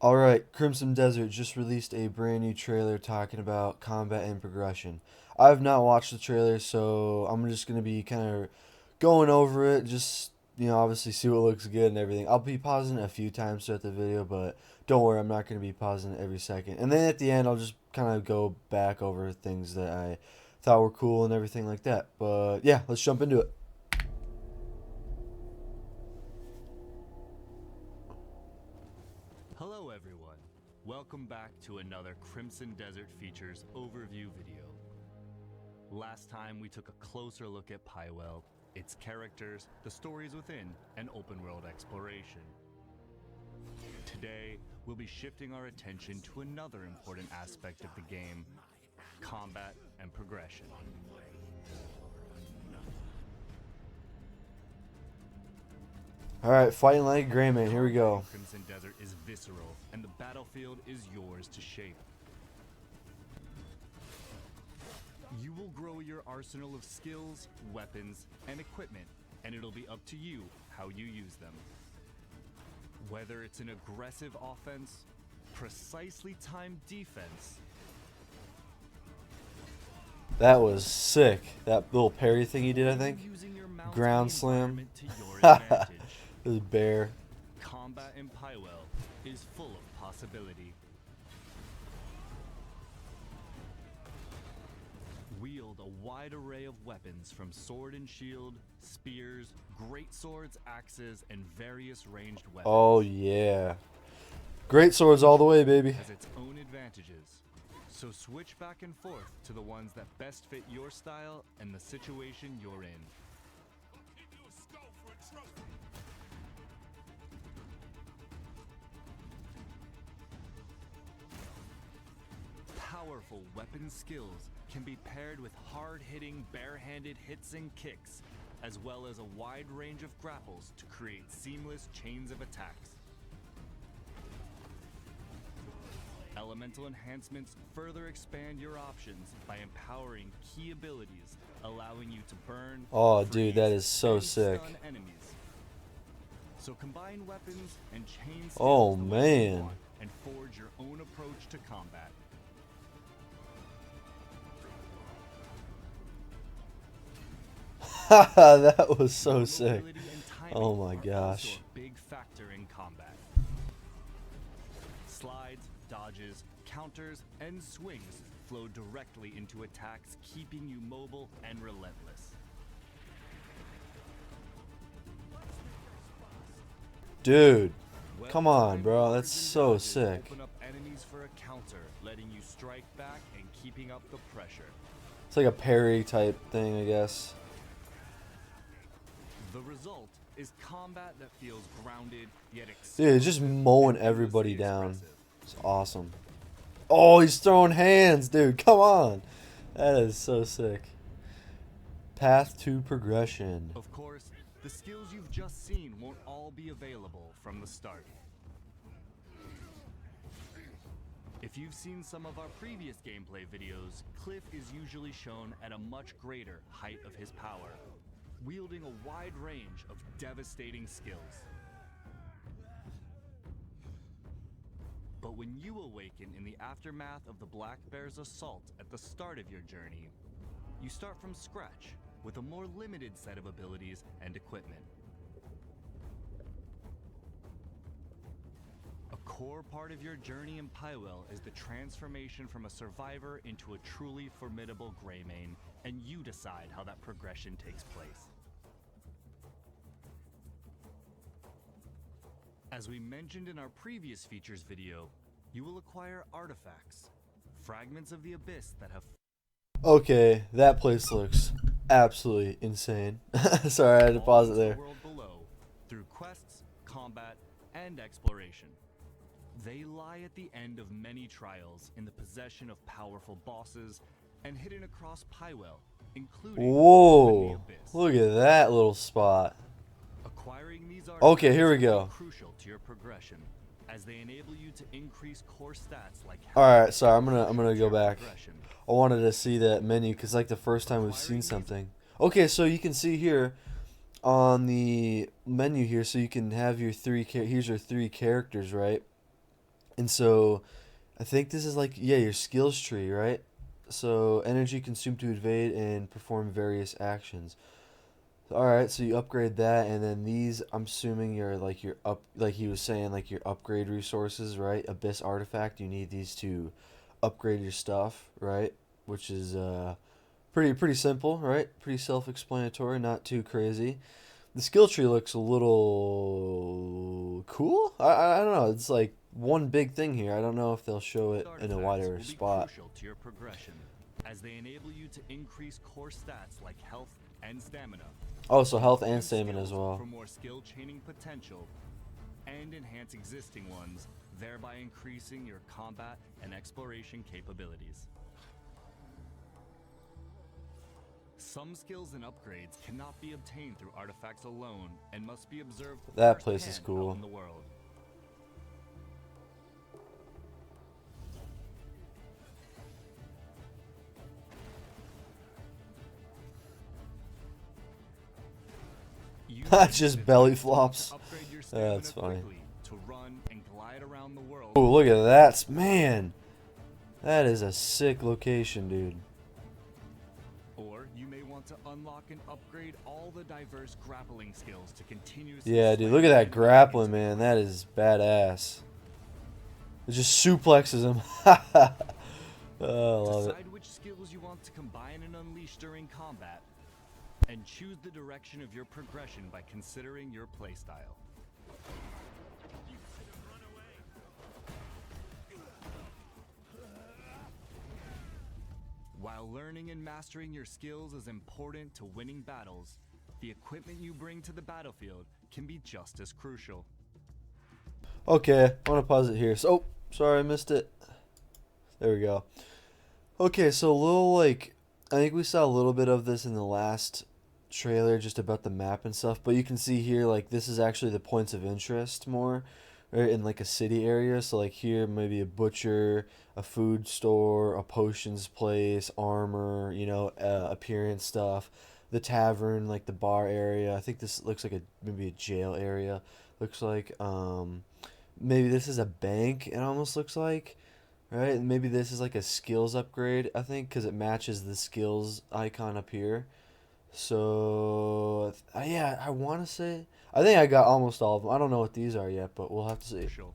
Alright, Crimson Desert just released a brand new trailer talking about combat and progression. I have not watched the trailer, so I'm just going to be kind of going over it, just, obviously see what looks good and everything. I'll be pausing it a few times throughout the video, but don't worry, I'm not going to be pausing it every second. And then at the end, I'll just kind of go back over things that I thought were cool and everything like that. But yeah, let's jump into it. Hello everyone, welcome back to another Crimson Desert Features overview video. Last time we took a closer look at Pywell, its characters, the stories within, and open world exploration. Today, we'll be shifting our attention to another important aspect of the game, combat and progression. Alright, fighting like a gray man, here we go. Crimson Desert is visceral, and the battlefield is yours to shape. You will grow your arsenal of skills, weapons, and equipment, and it'll be up to you how you use them. Whether it's an aggressive offense, precisely timed defense, That was sick. That little parry thing he did, I think. using your mountain Ground slam. environment to your advantage, This bear. combat in Pywell is full of possibility. Wield a wide array of weapons from sword and shield, spears, great swords, axes, and various ranged weapons. Oh yeah. Great swords all the way, baby. Has its own advantages. So switch back and forth to the ones that best fit your style and the situation you're in. Powerful weapon skills can be paired with hard-hitting, bare-handed hits and kicks, as well as a wide range of grapples to create seamless chains of attacks. Elemental enhancements further expand your options by empowering key abilities, allowing you to burn, Oh, dude, that freeze, is so and sick. stun enemies. So combine weapons and chain skills Oh, the way you man. want and forge your own approach to combat. Haha, that was so sick. Mobility and timing Oh my are gosh. also a big factor in combat. Slides, dodges, counters, and swings flow directly into attacks, keeping you mobile and relentless. Dude, come on, Well-timed bro. dodges That's and so dodges sick. Open up enemies for a counter, letting you strike back and keeping up the pressure. It's like a parry type thing, I guess. The result is combat that feels grounded yet Dude, it's just explosive mowing and everybody endlessly down. expressive. It's awesome. Oh, he's throwing hands, dude. Come on. That is so sick. Path to progression. Of course, the skills you've just seen won't all be available from the start. If you've seen some of our previous gameplay videos, Cliff is usually shown at a much greater height of his power, wielding a wide range of devastating skills. But when you awaken in the aftermath of the Black Bear's assault at the start of your journey, you start from scratch with a more limited set of abilities and equipment. A core part of your journey in Pywell is the transformation from a survivor into a truly formidable Greymane, and you decide how that progression takes place. As we mentioned in our previous features video, you will acquire artifacts, fragments of the abyss that have Okay, that place looks absolutely insane. Sorry, I had to pause it fallen to the there. world below through quests, combat, and exploration. They lie at the end of many trials in the possession of powerful bosses and hidden across Pywell, including Whoa, the abyss. look at that little spot. Acquiring these Okay, here we artifacts will go. be crucial to your progression, as they enable you to increase core stats like All right, health, sorry, I'm gonna to go your back. progression. I wanted to see that menu because like the first time we've seen something. Okay, so you can see here on the menu here, so you can have your here's your three characters, right? And so I think this is like, yeah, your skills tree, right? So energy consumed to evade and perform various actions. All right, so you upgrade that, and then these, I'm assuming you're like your up, like he was saying, like your upgrade resources, right? Abyss artifact, you need these to upgrade your stuff, right? Which is pretty simple, right? Pretty self-explanatory, not too crazy. The skill tree looks a little cool. I don't know. It's like one big thing here. I don't know if they'll show it in a Artifacts wider will be spot. crucial to your progression, as they enable you to increase core stats like health and stamina. Oh, so health New and stamina as skills well. for more skill chaining potential, and enhance existing ones, thereby increasing your combat and exploration capabilities. Some skills and upgrades cannot be obtained through artifacts alone and must be observed That place is firsthand cool. out in the world. Use Just these belly advanced flops. to upgrade your Yeah, that's stamina funny. quickly, to run and glide around the world. Oh, look at that. Man, that is a sick location, dude. Or you may want to unlock and upgrade all the diverse grappling skills to continue. Yeah, dude, look at that grappling, man. That is badass. It just suplexes him. Oh, I love it. Decide which skills you want to combine and unleash during combat, and choose the direction of your progression by considering your playstyle. While learning and mastering your skills is important to winning battles, the equipment you bring to the battlefield can be just as crucial. Okay, I want to pause it here. So, oh, sorry, I missed it. There we go. Okay, so a little like, I think we saw a little bit of this in the last trailer, just about the map and stuff. But you can see here, like, this is actually the points of interest more, right, in like a city area. So like here, maybe a butcher, a food store, a potions place, armor, appearance stuff. The tavern, like the bar area. I think this looks like maybe a jail area. Looks like maybe this is a bank. It almost looks like. Right, and maybe this is like a skills upgrade, I think, because it matches the skills icon up here. So, yeah, I want to say, I think I got almost all of them. I don't know what these are yet, but we'll have to see. Crucial.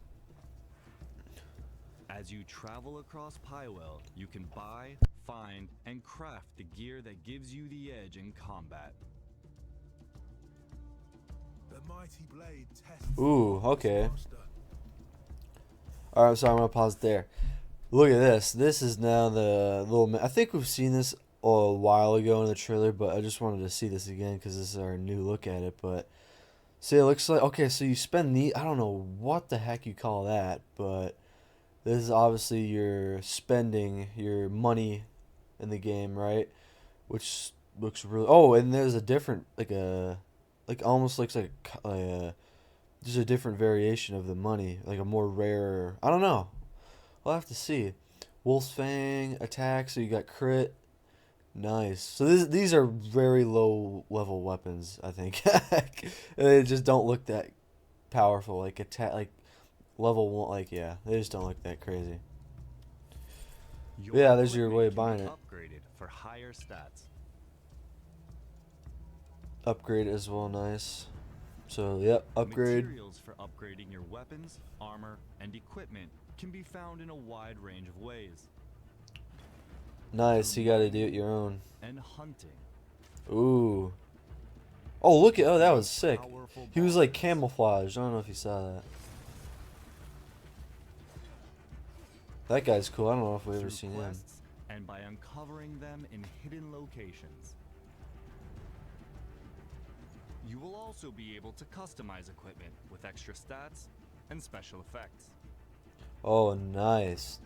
As you travel across Pywell, you can buy, find, and craft the gear that gives you the edge in combat. The mighty blade tests Ooh, the okay. master. All right, so I'm gonna pause it there. Look at this. This is now the I think we've seen this a while ago in the trailer, but I just wanted to see this again because this is our new look at it. But see, it looks like, okay, so you spend I don't know what the heck you call that, but this is obviously your spending your money in the game, right? Which looks really. Oh, and there's a different like almost looks like just a different variation of the money, like a more rare. I don't know. We'll have to see. Wolf's Fang attack. So you got crit. Nice. So these are very low level weapons, I think. They just don't look that powerful. Like attack, like level one. Like, yeah, they just don't look that crazy. Yeah, there's your way of equipment buying can it. be upgraded for higher stats. Upgrade as well. Nice. So yep, upgrade. Materials for upgrading your weapons, armor, and equipment can be found in a wide range of ways. Nice. You got to do it your own. And hunting. Ooh. Oh, look at. Oh, that was sick. Powerful He was like bosses. camouflaged. I don't know if you saw that. That guy's cool. I don't know if we've ever Through seen him. quests and by uncovering them in hidden locations. You will also be able to customize equipment with extra stats and special effects. Oh, nice.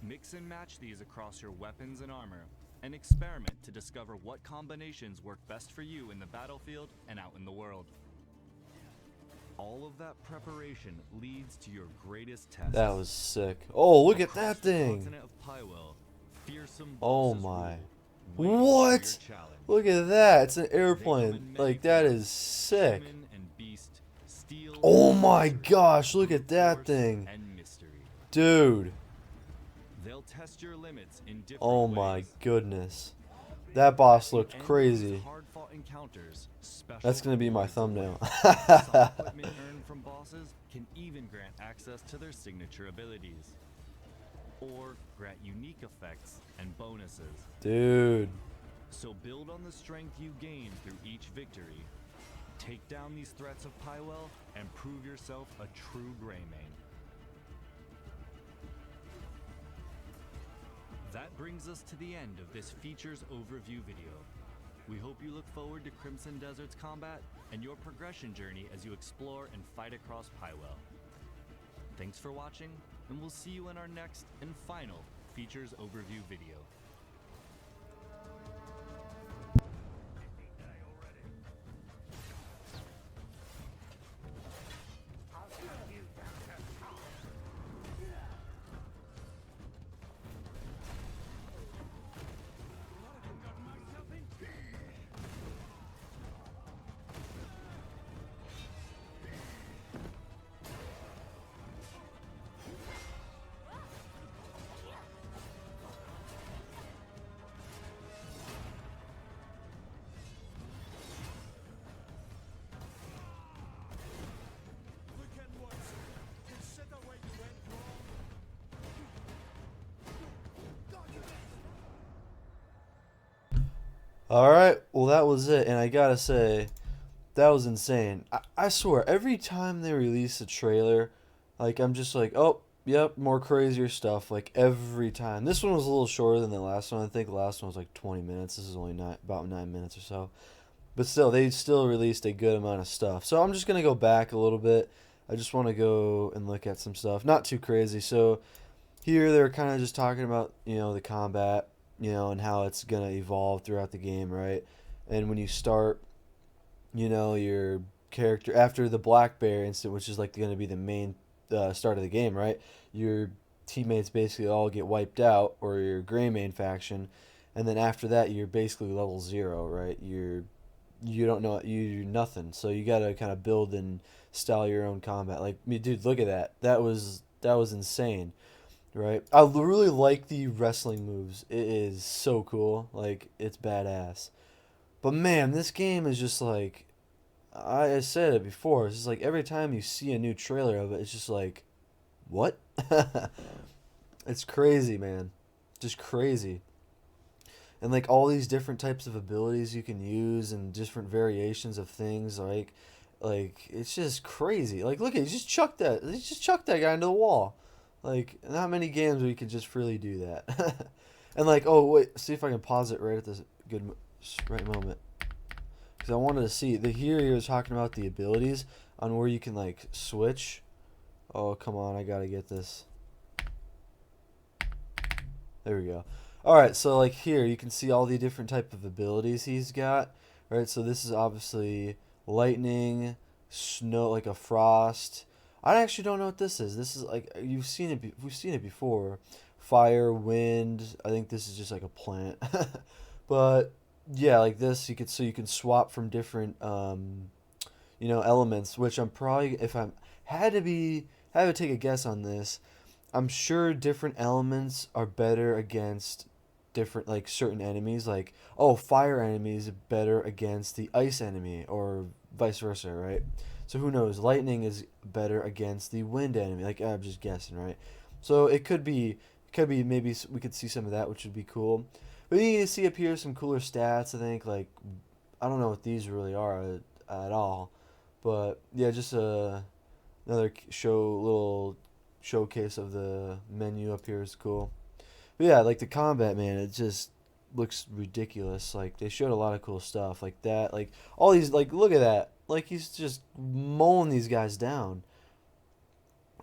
Mix and match these across your weapons and armor, and experiment to discover what combinations work best for you in the battlefield and out in the world. All of that preparation leads to your greatest test. That was sick. Oh, look at Across that the thing. continent of Pywell, fearsome Oh bosses my. rule, waiting for What? your challenge. Look at that. It's an They come in airplane. many Like, that forms, is sick. human and beast, steel. Oh my sorcery, gosh, look at brute that force, thing. And mystery. Dude. They'll test your limits in different Oh ways. my goodness. That boss looked In crazy. endless hard-fought encounters, special That's gonna be my rewards await. thumbnail. Some equipment earned from bosses can even grant access to their signature abilities, or grant unique effects and bonuses. Dude. So build on the strength you gain through each victory. Take down these threats of Pywell and prove yourself a true Greymane. That brings us to the end of this features overview video. We hope you look forward to Crimson Desert's combat and your progression journey as you explore and fight across Pywell. Thanks for watching, and we'll see you in our next and final features overview video. Quick and once. Consider where you went wrong. Alright, well that was it, and I gotta say, that was insane. I swear, every time they release a trailer, like, I'm just like, oh, yep, more crazier stuff, like, every time. This one was a little shorter than the last one. I think the last one was like 20 minutes. This is only about 9 minutes or so. But still, they still released a good amount of stuff. So I'm just going to go back a little bit. I just want to go and look at some stuff. Not too crazy. So here they're kind of just talking about, the combat, and how it's going to evolve throughout the game, right? And when you start, your character, after the Black Bear incident, which is like going to be the main start of the game, right? Your teammates basically all get wiped out, or your Greymane faction. And then after that, you're basically level 0, right? You don't know, you're nothing, so you gotta kind of build and style your own combat. Like, dude, look at that. That was insane, right? I really like the wrestling moves. It is so cool. Like, it's badass. But man, this game is just like, I said it before. It's just like every time you see a new trailer of it, it's just like, what? It's crazy, man. Just crazy. And like all these different types of abilities you can use and different variations of things, like it's just crazy. Like, look at, he just chucked that guy into the wall. Like, not many games where you can just freely do that. And like, oh wait, see if I can pause it right at this right moment, because I wanted to see the here he was talking about the abilities on where you can like switch. Oh come on, I gotta get this. There we go. Alright, so like here you can see all the different type of abilities he's got. Right, so this is obviously lightning, snow, like a frost. I actually don't know what this is. This is like, we've seen it before. Fire, wind. I think this is just like a plant. But yeah, like this, you can swap from different elements, which I'm probably, if I'm had to take a guess on this, I'm sure different elements are better against different, like, certain enemies. Like, oh, fire enemies better against the ice enemy, or vice versa, right? So who knows? Lightning is better against the wind enemy. Like, I'm just guessing, right? So it could be maybe we could see some of that, which would be cool. But you can see up here some cooler stats. I think, like, I don't know what these really are at all, but yeah, just another little showcase of the menu up here is cool. But yeah, like the combat, man, it just looks ridiculous. Like, they showed a lot of cool stuff like that. Like all these, like, look at that. Like, he's just mowing these guys down.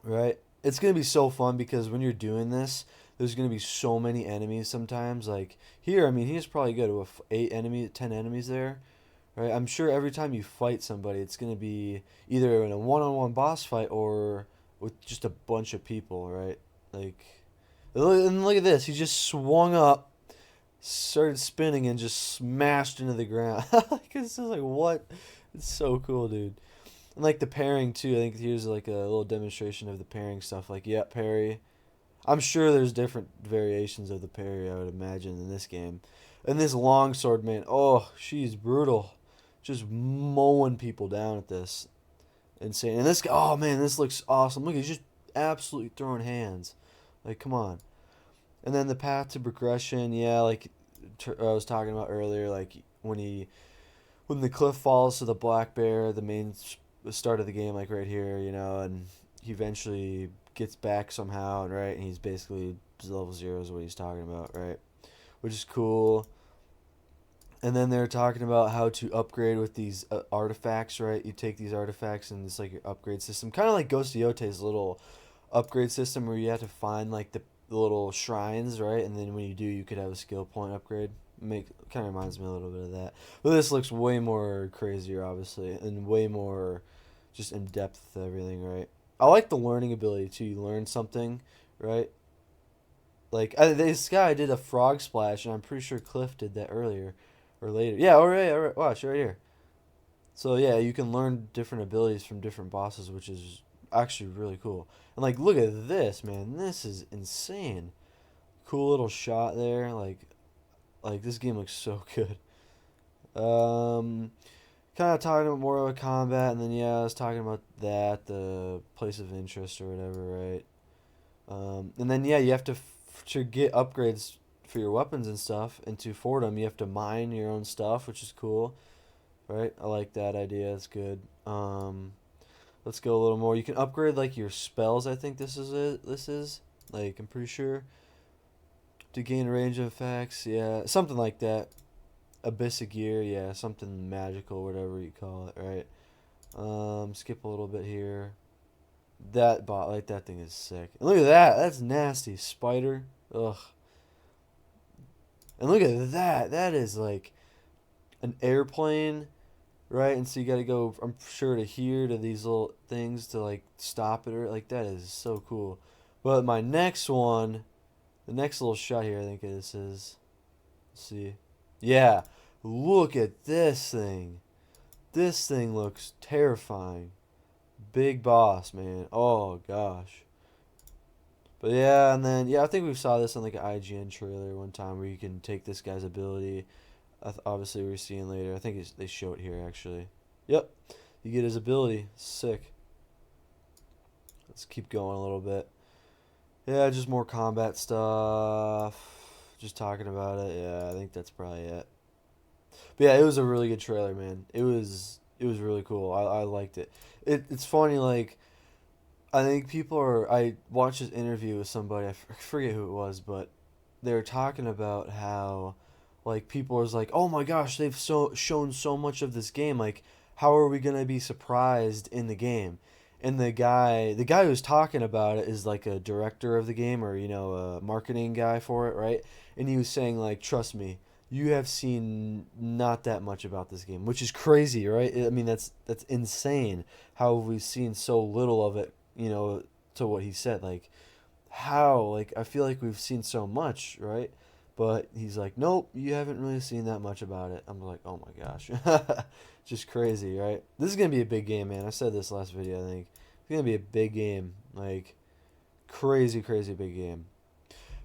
Right? It's going to be so fun because when you're doing this, there's going to be so many enemies sometimes. Like here, I mean, he's probably good with 10 enemies there. Right? I'm sure every time you fight somebody, it's going to be either in a one-on-one boss fight or with just a bunch of people, right? Like, and look at this. He just swung up, started spinning, and just smashed into the ground. Like, it's just like, what? It's so cool, dude. And like the pairing too. I think here's like a little demonstration of the pairing stuff. Like, yeah, parry. I'm sure there's different variations of the parry, I would imagine, in this game. And this longsword, man, oh, she's brutal. Just mowing people down at this. Insane. And this guy, oh man, this looks awesome. Look, he's just absolutely throwing hands. Like, come on. And then the path to progression, yeah, like I was talking about earlier, like when the cliff falls to the black bear, the main start of the game, like right here, you know, and he eventually gets back somehow, right? And he's basically level 0 is what he's talking about, right? Which is cool. And then they're talking about how to upgrade with these artifacts, right? You take these artifacts and it's like your upgrade system, kind of like Ghost of Yote's little upgrade system where you have to find like the little shrines, right? And then when you do, you could have a skill point upgrade. Kind of reminds me a little bit of that. But this looks way more crazier, obviously, and way more just in depth with everything, right? I like the learning ability too. You learn something, right? Like this guy did a frog splash, and I'm pretty sure Cliff did that earlier or later. Yeah, all right, all right. Watch right here. So yeah, you can learn different abilities from different bosses, which is actually really cool. And like, look at this, man. This is insane. Cool little shot there. Like this game looks so good. Kind of talking about more about combat, and then yeah, I was talking about the place of interest or whatever, right? And then yeah, you have to get upgrades for your weapons and stuff into Fordham. You have to mine your own stuff, which is cool, right? I like that idea. It's good. Let's go a little more. You can upgrade like your spells. I think this is it. This is like I'm pretty sure to gain range effects. Yeah, something like that. Abyssic gear, yeah, something magical, whatever you call it, right? Skip a little bit here. That bot, like that thing is sick. And look at that, that's nasty. Spider, ugh. And look at that, that is like an airplane, right? And so you gotta go, I'm sure, to here, to these little things to like stop it, or like that is so cool. But my next one, the next little shot here, I think this is, let's see. Yeah, look at this thing. This thing looks terrifying. Big boss, man. Oh, gosh. But yeah, and then, yeah, I think we saw this on like an IGN trailer one time where you can take this guy's ability. Obviously, we're seeing later. I think they show it here, actually. Yep. You get his ability. Sick. Let's keep going a little bit. Yeah, just more combat stuff. Just talking about it. Yeah, I think that's probably it. But yeah, it was a really good trailer, man. It was really cool. I liked it. It's funny, like I think I watched this interview with somebody, I forget who it was, but they were talking about how like people was like, "Oh my gosh, they've shown so much of this game. Like how are we going to be surprised in the game?" And the guy who's talking about it is like a director of the game, or you know, a marketing guy for it, right? And he was saying like, "Trust me, you have seen not that much about this game," which is crazy, right? I mean, that's insane how we've seen so little of it, you know, to what he said. Like how, like I feel like we've seen so much, right? But he's like, "Nope, you haven't really seen that much about it." I'm like, "Oh my gosh." Just crazy, right? This is going to be a big game, man. I said this last video, I think. It's going to be a big game. Like, crazy, crazy big game.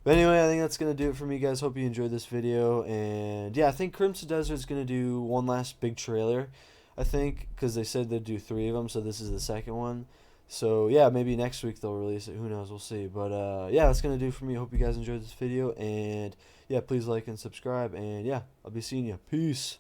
But anyway, I think that's going to do it for me, guys. Hope you enjoyed this video. And, yeah, I think Crimson Desert is going to do one last big trailer, I think, because they said they'd do 3 of them, so this is the second one. So, yeah, maybe next week they'll release it. Who knows? We'll see. But, yeah, that's going to do it for me. Hope you guys enjoyed this video. And, yeah, please like and subscribe. And, yeah, I'll be seeing you. Peace.